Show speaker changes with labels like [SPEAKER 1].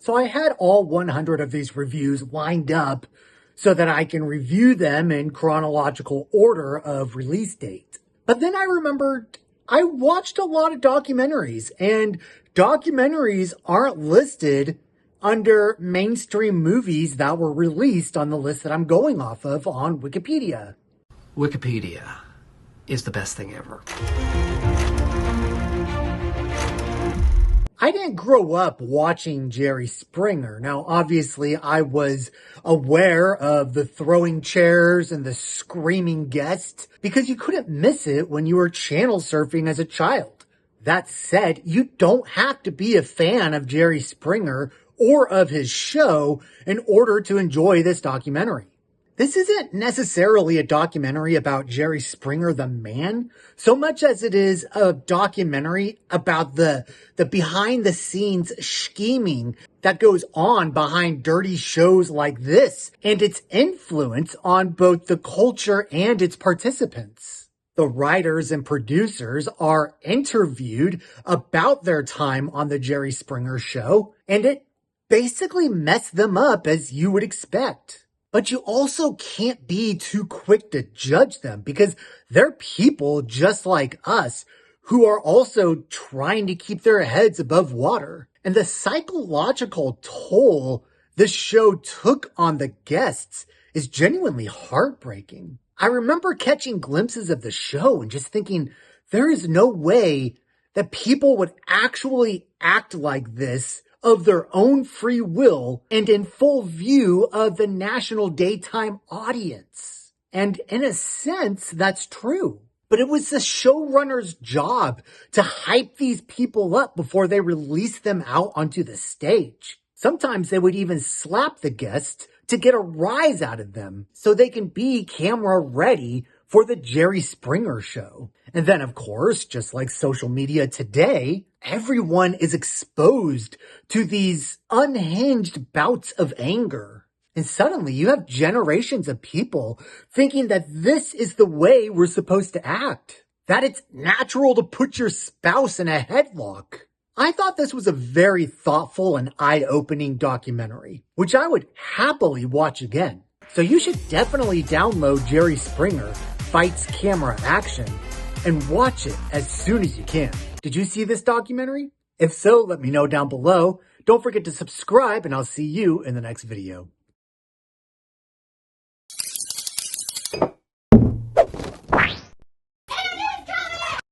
[SPEAKER 1] So I had all 100 of these reviews lined up so that I can review them in chronological order of release date. But then I remembered I watched a lot of documentaries, and documentaries aren't listed under mainstream movies that were released on the list that I'm going off of on Wikipedia.
[SPEAKER 2] Wikipedia is the best thing ever.
[SPEAKER 1] I didn't grow up watching Jerry Springer. Now, obviously, I was aware of the throwing chairs and the screaming guests because you couldn't miss it when you were channel surfing as a child. That said, you don't have to be a fan of Jerry Springer or of his show in order to enjoy this documentary. This isn't necessarily a documentary about Jerry Springer the man, so much as it is a documentary about the behind the scenes scheming that goes on behind dirty shows like this and its influence on both the culture and its participants. The writers and producers are interviewed about their time on the Jerry Springer show, and it basically messed them up as you would expect. But you also can't be too quick to judge them because they're people just like us who are also trying to keep their heads above water. And the psychological toll this show took on the guests is genuinely heartbreaking. I remember catching glimpses of the show and just thinking, there is no way that people would actually act like this of their own free will and in full view of the national daytime audience. And in a sense, that's true. But it was the showrunner's job to hype these people up before they released them out onto the stage. Sometimes they would even slap the guests to get a rise out of them so they can be camera ready for the Jerry Springer show. And then, of course, just like social media today, everyone is exposed to these unhinged bouts of anger. And suddenly you have generations of people thinking that this is the way we're supposed to act, that it's natural to put your spouse in a headlock. I thought this was a very thoughtful and eye-opening documentary, which I would happily watch again. So you should definitely download Jerry Springer Fights Camera Action and watch it as soon as you can. Did you see this documentary? If so, let me know down below. Don't forget to subscribe, and I'll see you in the next video.